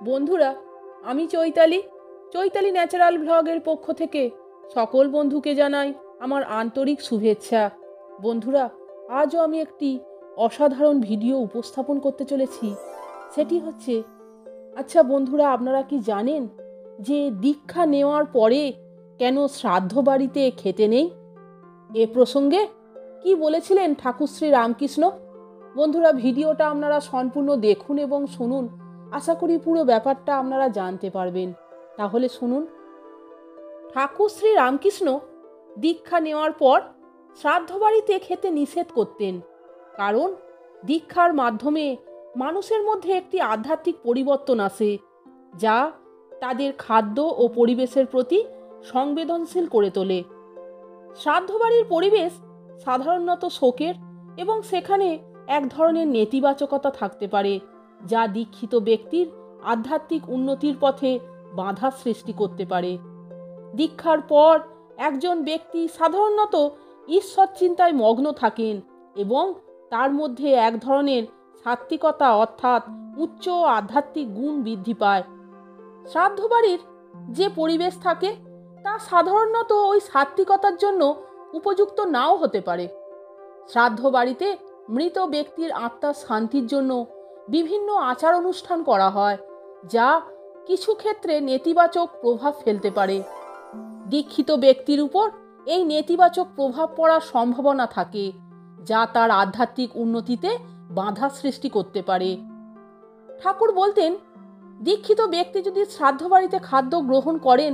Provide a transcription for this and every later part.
বন্ধুরা, আমি চৈতালি চৈতালি ন্যাচারাল ব্লগের পক্ষ থেকে সকল বন্ধুকে জানাই আমার আন্তরিক শুভেচ্ছা। বন্ধুরা, আজও আমি একটি অসাধারণ ভিডিও উপস্থাপন করতে চলেছি। সেটি হচ্ছে, আচ্ছা বন্ধুরা, আপনারা কি জানেন যে দীক্ষা নেওয়ার পরে কেন শ্রাদ্ধ বাড়িতে খেতে নেই? এ প্রসঙ্গে কি বলেছিলেন ঠাকুর শ্রী রামকৃষ্ণ? বন্ধুরা, ভিডিওটা আপনারা সম্পূর্ণ দেখুন এবং শুনুন। আশা করি পুরো ব্যাপারটা আপনারা জানতে পারবেন। তাহলে শুনুন। ঠাকুর শ্রী রামকৃষ্ণ দীক্ষা নেওয়ার পর শ্রাদ্ধ বাড়িতে খেতে নিষেধ করতেন, কারণ দীক্ষার মাধ্যমে মানুষের মধ্যে একটি আধ্যাত্মিক পরিবর্তন আসে, যা তাদের খাদ্য ও পরিবেশের প্রতি সংবেদনশীল করে তোলে। শ্রাদ্ধ বাড়ির পরিবেশ সাধারণত শোকের এবং সেখানে এক ধরনের নেতিবাচকতা থাকতে পারে, যা দীক্ষিত ব্যক্তির আধ্যাত্মিক উন্নতির পথে বাধা সৃষ্টি করতে পারে। দীক্ষার পর একজন ব্যক্তি সাধারণত ঈশ্বর চিন্তায় মগ্ন থাকেন এবং তার মধ্যে এক ধরনের সাত্ত্বিকতা অর্থাৎ উচ্চ আধ্যাত্মিক গুণ বৃদ্ধি পায়। শ্রাদ্ধ বাড়ির যে পরিবেশ থাকে তা সাধারণত ওই সাত্ত্বিকতার জন্য উপযুক্ত নাও হতে পারে। শ্রাদ্ধ বাড়িতে মৃত ব্যক্তির আত্মার শান্তির জন্য বিভিন্ন আচার অনুষ্ঠান করা হয়, যা কিছু ক্ষেত্রে নেতিবাচক প্রভাব ফেলতে পারে। দীক্ষিত ব্যক্তির উপর এই নেতিবাচক প্রভাব পড়ার সম্ভাবনা থাকে, যা তার আধ্যাত্মিক উন্নতিতে বাধা সৃষ্টি করতে পারে। ঠাকুর বলতেন, দীক্ষিত ব্যক্তি যদি শ্রাদ্ধ বাড়িতে খাদ্য গ্রহণ করেন,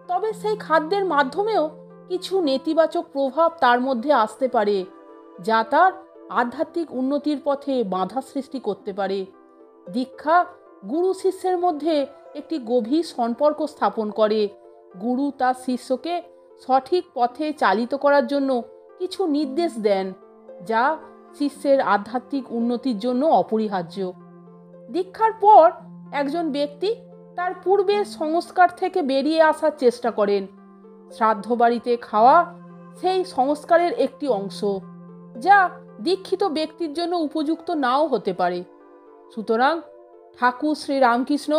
তবে সেই খাদ্যের মাধ্যমেও কিছু নেতিবাচক প্রভাব তার মধ্যে আসতে পারে, যা তার আধ্যাত্মিক উন্নতির পথে বাধা সৃষ্টি করতে পারে। দীক্ষা গুরু শিষ্যের মধ্যে একটি গভীর সম্পর্ক স্থাপন করে। গুরু তার শিষ্যকে সঠিক পথে চালিত করার জন্য কিছু নির্দেশ দেন, যা শিষ্যের আধ্যাত্মিক উন্নতির জন্য অপরিহার্য। দীক্ষার পর একজন ব্যক্তি তার পূর্বের সংস্কার থেকে বেরিয়ে আসার চেষ্টা করেন। শ্রাদ্ধ বাড়িতে খাওয়া সেই সংস্কারের একটি অংশ, যা দীক্ষিত ব্যক্তির জন্য উপযুক্ত নাও হতে পারে। সুতরাং ঠাকুর শ্রী রামকৃষ্ণ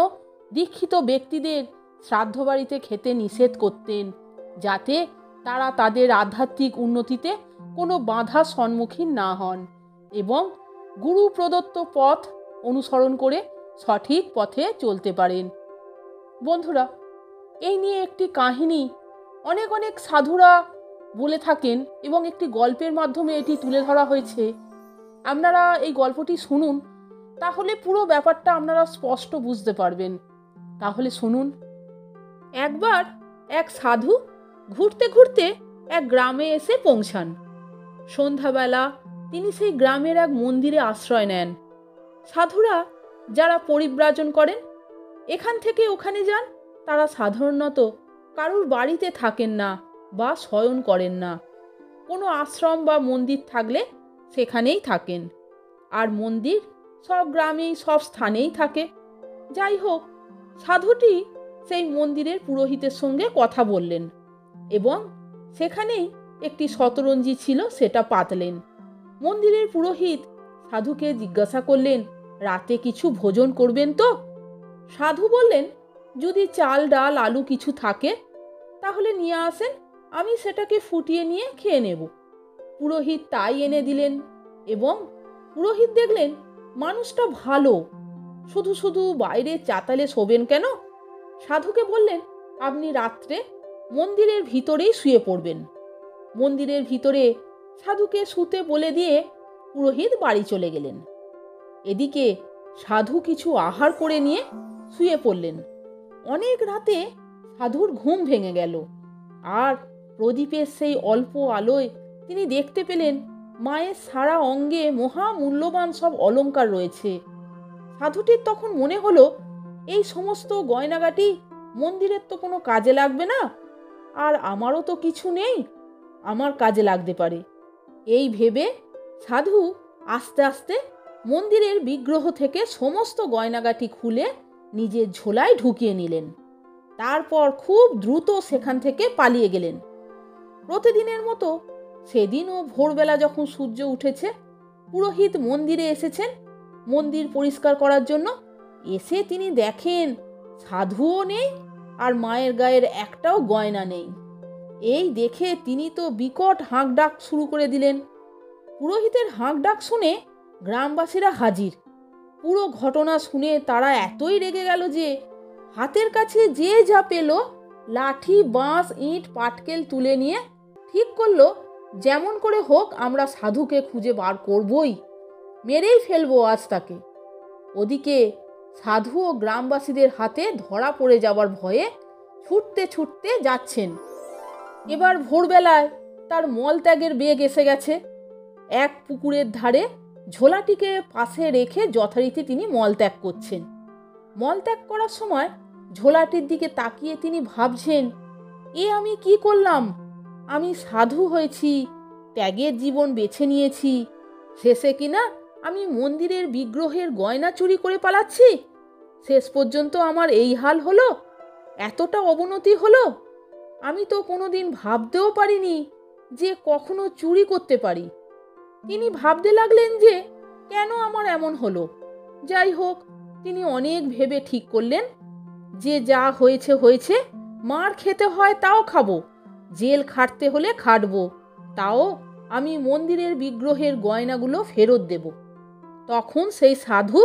দীক্ষিত ব্যক্তিদের শ্রাদ্ধ বাড়িতে খেতে নিষেধ করতেন, যাতে তারা তাদের আধ্যাত্মিক উন্নতিতে কোনো বাধার সম্মুখীন না হন এবং গুরু প্রদত্ত পথ অনুসরণ করে সঠিক পথে চলতে পারেন। বন্ধুরা, এই নিয়ে একটি কাহিনী অনেক অনেক সাধুরা বলে থাকেন এবং একটি গল্পের মাধ্যমে এটি তুলে ধরা হয়েছে। আপনারা এই গল্পটি শুনুন, তাহলে পুরো ব্যাপারটা আপনারা স্পষ্ট বুঝতে পারবেন। তাহলে শুনুন। একবার এক সাধু ঘুরতে ঘুরতে এক গ্রামে এসে পৌঁছান। সন্ধ্যাবেলা তিনি সেই গ্রামের এক মন্দিরে আশ্রয় নেন। সাধুরা যারা পরিব্রাজন করেন, এখান থেকে ওখানে যান, তারা সাধারণত কারুর বাড়িতে থাকেন না বা শয়ন করেন না। কোনো আশ্রম বা মন্দির থাকলে সেখানেই থাকেন, আর মন্দির সব গ্রামেই সব স্থানেই থাকে। যাই হোক, সাধুটি সেই মন্দিরের পুরোহিতের সঙ্গে কথা বললেন এবং সেখানেই একটি শতরঞ্জি ছিল, সেটা পাতলেন। মন্দিরের পুরোহিত সাধুকে জিজ্ঞাসা করলেন, রাতে কিছু ভোজন করবেন তো? সাধু বললেন, যদি চাল ডাল আলু কিছু থাকে তাহলে নিয়ে আসেন, আমি সেটাকে ফুটিয়ে নিয়ে খেয়ে নেব। পুরোহিত তাই এনে দিলেন এবং পুরোহিত দেখলেন মানুষটা ভালো, শুধু শুধু বাইরে চাতালে শোবেন কেন? সাধুকে বললেন, আপনি রাত্রে মন্দিরের ভিতরেই শুয়ে পড়বেন। মন্দিরের ভিতরে সাধুকে শুতে বলে দিয়ে পুরোহিত বাড়ি চলে গেলেন। এদিকে সাধু কিছু আহার করে নিয়ে শুয়ে পড়লেন। অনেক রাতে সাধুর ঘুম ভেঙে গেল, আর প্রদীপের সেই অল্প আলোয় তিনি দেখতে পেলেন মায়ের সারা অঙ্গে মহা মূল্যবান সব অলংকার রয়েছে। সাধুটির তখন মনে হলো, এই সমস্ত গয়নাগাটি মন্দিরের তো কোনো কাজে লাগবে না, আর আমারও তো কিছু নেই, আমার কাজে লাগতে পারে। এই ভেবে সাধু আস্তে আস্তে মন্দিরের বিগ্রহ থেকে সমস্ত গয়নাগাটি খুলে নিজের ঝোলায় ঢুকিয়ে নিলেন। তারপর খুব দ্রুত সেখান থেকে পালিয়ে গেলেন। প্রতিদিনের মতো সেদিনও ভোরবেলা যখন সূর্য উঠেছে, পুরোহিত মন্দিরে এসেছেন মন্দির পরিষ্কার করার জন্য এসে তিনি দেখেন সাধুও নেই আর মায়ের গায়ের একটাও গয়না নেই। এই দেখে তিনি তো বিকট হাঁক ডাক শুরু করে দিলেন। পুরোহিতের হাঁক ডাক শুনে গ্রামবাসীরা হাজির। পুরো ঘটনা শুনে তারা এতই রেগে গেল যে হাতের কাছে যে যা পেল, লাঠি, বাঁশ, ইট, পাটকেল তুলে নিয়ে ঠিক করলো যেমন করে হোক আমরা সাধুকে খুঁজে বার করবই, মেরেই ফেলবো আজ তাকে। ওদিকে সাধু ও গ্রামবাসীদের হাতে ধরা পড়ে যাবার ভয়ে ছুটতে ছুটতে যাচ্ছেন। এবার ভোরবেলায় তার মলত্যাগের বেগ এসে গেছে। এক পুকুরের ধারে ঝোলাটিকে পাশে রেখে যথারীতি তিনি মলত্যাগ করছেন। মলত্যাগ করার সময় ঝোলাটির দিকে তাকিয়ে তিনি ভাবছেন, এ আমি কি করলাম? আমি সাধু হয়েছি, ত্যাগের জীবন বেছে নিয়েছি, শেষে কিনা আমি মন্দিরের বিগ্রহের গয়না চুরি করে পালাচ্ছি। শেষ পর্যন্ত আমার এই হাল হলো, এতটা অবনতি হলো। আমি তো কোনোদিন ভাবতেও পারিনি যে কখনো চুরি করতে পারি। তিনি ভাবতে লাগলেন যে কেন আমার এমন হলো। যাই হোক, তিনি অনেক ভেবে ঠিক করলেন যে যা হয়েছে হয়েছে, মার খেতে হয় তাও খাবো, জেল খাটতে হলে খাটবো, তাও আমি মন্দিরের বিগ্রহের গয়নাগুলো ফেরত দেব। তখন সেই সাধু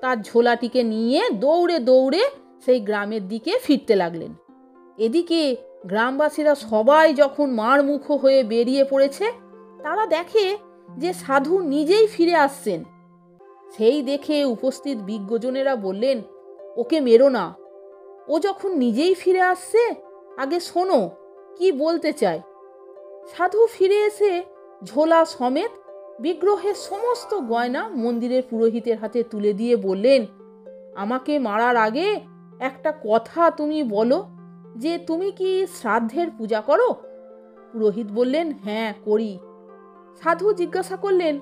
তার ঝোলাটিকে নিয়ে দৌড়ে দৌড়ে সেই গ্রামের দিকে ফিরতে লাগলেন। এদিকে গ্রামবাসীরা সবাই যখন মারমুখো হয়ে বেরিয়ে পড়েছে, তারা দেখে যে সাধু নিজেই ফিরে আসছেন। সেই দেখে উপস্থিত বিজ্ঞজনেরা বললেন, ওকে মেরো না, ও যখন নিজেই ফিরে আসছে, আগে শোনো কি বলতে চায়। সাধু ফিরে এসে ঝোলা সমেত বিগ্রহের সমস্ত গয়না মন্দিরের পুরোহিতের হাতে তুলে দিয়ে বললেন, আমাকে মারার আগে একটা কথা তুমি বলো যে তুমি কি শ্রাদ্ধের পূজা করো? পুরোহিত বললেন, হ্যাঁ করি। সাধু জিজ্ঞাসা করলেন,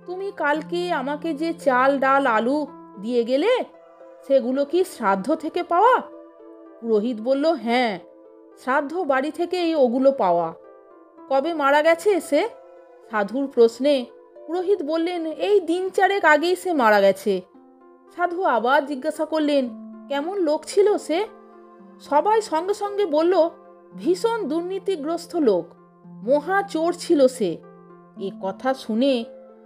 তুমি কালকে আমাকে যে চাল, ডাল, আলু দিয়ে গেলে, সেগুলো কি শ্রাদ্ধ থেকে পাওয়া? পুরোহিত বলল, হ্যাঁ, শ্রাদ্ধ বাড়ি থেকেই ওগুলো পাওয়া। কবে মারা গেছে সে? সাধুর প্রশ্নে পুরোহিত বললেন, এই দিন চারেক আগেই সে মারা গেছে। সাধু আবার জিজ্ঞাসা করলেন, কেমন লোক ছিল সে? সবাই সঙ্গে সঙ্গে বলল, ভীষণ দুর্নীতিগ্রস্ত লোক, মহা চোর ছিল সে। এ কথা শুনে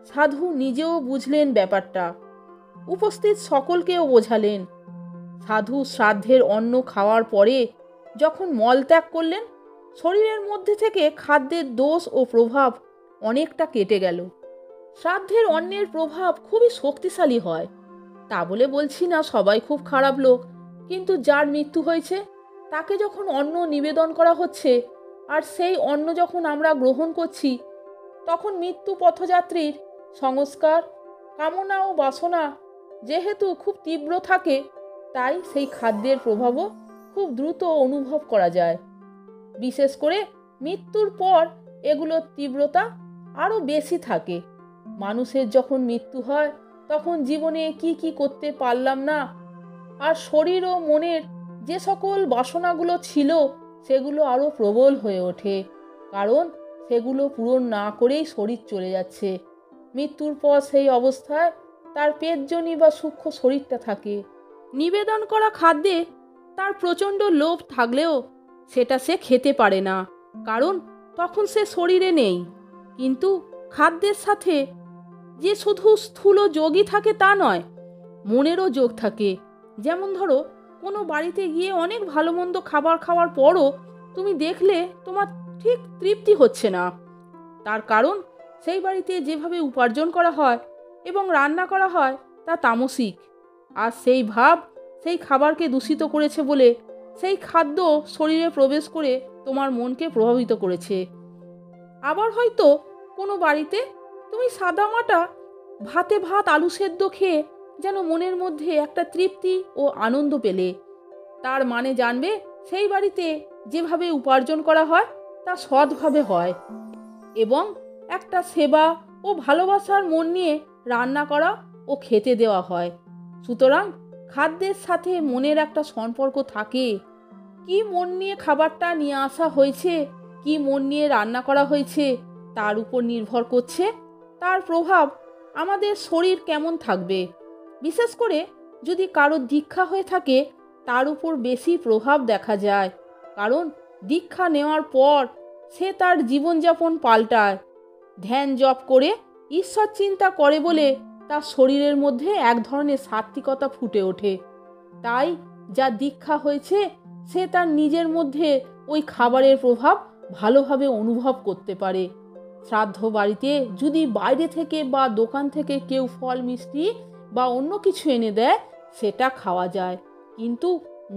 সাধু নিজেও বুঝলেন ব্যাপারটা, উপস্থিত সকলকেও বোঝালেন। সাধু শ্রাদ্ধের অন্ন খাওয়ার পরে যখন মলত্যাগ করলেন, শরীরের মধ্যে থেকে খাদ্যের দোষ ও প্রভাব অনেকটা কেটে গেল। শ্রাদ্ধের অন্নের প্রভাব খুবই শক্তিশালী হয়। তা বলে বলছি না সবাই খুব খারাপ লোক, কিন্তু যার মৃত্যু হয়েছে তাকে যখন অন্ন নিবেদন করা হচ্ছে আর সেই অন্ন যখন আমরা গ্রহণ করছি, তখন মৃত্যু পথযাত্রীর সংস্কার, কামনা ও বাসনা যেহেতু খুব তীব্র থাকে, তাই সেই খাদ্যের প্রভাবও খুব দ্রুত অনুভব করা যায়। বিশেষ করে মৃত্যুর পর এগুলোর তীব্রতা আরও বেশি থাকে। মানুষের যখন মৃত্যু হয় তখন জীবনে কি কি করতে পারলাম না, আর শরীর ও মনের যে সকল বাসনাগুলো ছিল সেগুলো আরও প্রবল হয়ে ওঠে, কারণ সেগুলো পূরণ না করেই শরীর চলে যাচ্ছে। মৃত্যুর পর সেই অবস্থায় তার পেটজনি বা সূক্ষ্ম শরীরটা থাকে। নিবেদন করা খাদ্যে তার প্রচণ্ড লোভ থাকলেও সেটা সে খেতে পারে না, কারণ তখন সে শরীরে নেই। কিন্তু খাদ্যের সাথে যে শুধু স্থূল যোগই থাকে তা নয়, মনেরও যোগ থাকে। যেমন ধরো, কোনো বাড়িতে গিয়ে অনেক ভালো মন্দ খাবার খাওয়ার পরও তুমি দেখলে তোমার ঠিক তৃপ্তি হচ্ছে না, তার কারণ সেই বাড়িতে যেভাবে উপার্জন করা হয় এবং রান্না করা হয় তা তামসিক, আর সেই ভাব সেই খাবারকে দূষিত করেছে বলে সেই খাদ্য শরীরে প্রবেশ করে তোমার মনকে প্রভাবিত করেছে। আবার হয়তো কোনো বাড়িতে তুমি সাদামাটা ভাতে ভাত আলু সেদ্ধ খেয়ে যেন মনের মধ্যে একটা তৃপ্তি ও আনন্দ পেলে, তার মানে জানবে সেই বাড়িতে যেভাবে উপার্জন করা হয় তা সৎভাবে হয় এবং একটা সেবা ও ভালোবাসার মন নিয়ে রান্না করা ও খেতে দেওয়া হয়। সুতরাং খাদ্যের সাথে মনের একটা সম্পর্ক থাকে। কি মন নিয়ে খাবারটা নিয়ে আসা হয়েছে, কি মন নিয়ে রান্না করা হয়েছে, তার উপর নির্ভর করছে তার প্রভাব আমাদের শরীর কেমন থাকবে। বিশেষ করে যদি কারো দীক্ষা হয়ে থাকে তার উপর বেশি প্রভাব দেখা যায়, কারণ দীক্ষা নেওয়ার পর সে তার জীবনযাপন পাল্টায়। ধ্যান জপ করে ঈশ্বর চিন্তা করে বলে তার শরীরের মধ্যে এক ধরনের সাত্ত্বিকতা ফুটে ওঠে। তাই যা দীক্ষা হয়েছে সে তার নিজের মধ্যে ওই খাবারের প্রভাব ভালোভাবে অনুভব করতে পারে। শ্রাদ্ধ বাড়িতে যদি বাইরে থেকে বা দোকান থেকে কেউ ফল মিষ্টি বা অন্য কিছু এনে দেয় সেটা খাওয়া যায়, কিন্তু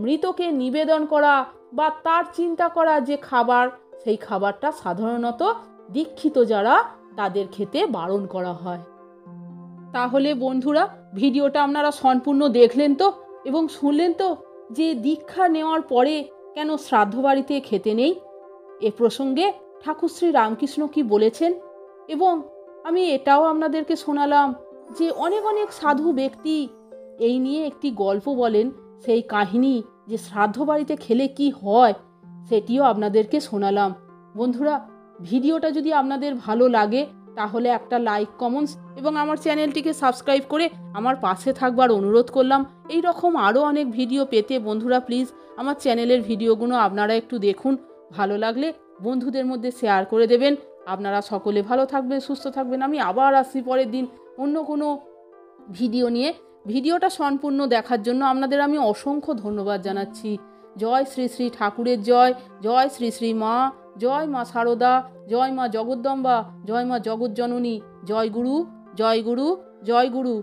মৃতকে নিবেদন করা বা তার চিন্তা করা যে খাবার, সেই খাবারটা সাধারণত দীক্ষিত যারা তাদের খেতে বারণ করা হয়। তাহলে বন্ধুরা, ভিডিওটা আপনারা সম্পূর্ণ দেখলেন তো এবং শুনলেন তো যে দীক্ষা নেওয়ার পরে কেন শ্রাদ্ধ বাড়িতে খেতে নেই। এ প্রসঙ্গে ঠাকুর শ্রী রামকৃষ্ণ কি বলেছেন, এবং আমি এটাও আপনাদেরকে শোনালাম যে অনেক অনেক সাধু ব্যক্তি এই নিয়ে একটি গল্প বলেন, সেই কাহিনী যে শ্রাদ্ধ বাড়িতে খেলে কি হয় সেটিও আপনাদেরকে শোনালাম। বন্ধুরা, ভিডিওটা যদি আপনাদের ভালো লাগে তাহলে একটা লাইক, কমেন্টস এবং আমার চ্যানেলটিকে সাবস্ক্রাইব করে আমার পাশে থাকবার অনুরোধ করলাম। এই রকম আরও অনেক ভিডিও পেতে বন্ধুরা প্লিজ আমার চ্যানেলের ভিডিওগুলো আপনারা একটু দেখুন, ভালো লাগলে বন্ধুদের মধ্যে শেয়ার করে দেবেন। আপনারা সকলে ভালো থাকবেন, সুস্থ থাকবেন। আমি আবার আসছি পরের দিন অন্য কোনো ভিডিও নিয়ে। ভিডিওটা সম্পূর্ণ দেখার জন্য আপনাদের আমি অসংখ্য ধন্যবাদ জানাচ্ছি। জয় শ্রী শ্রী ঠাকুরের জয়, জয় শ্রী শ্রী মা, জয় মা শারদা, জয় মা জগদ্দম্বা, জয় মা জগজ্জননী, জয় গুরু, জয় গুরু, জয় গুরু।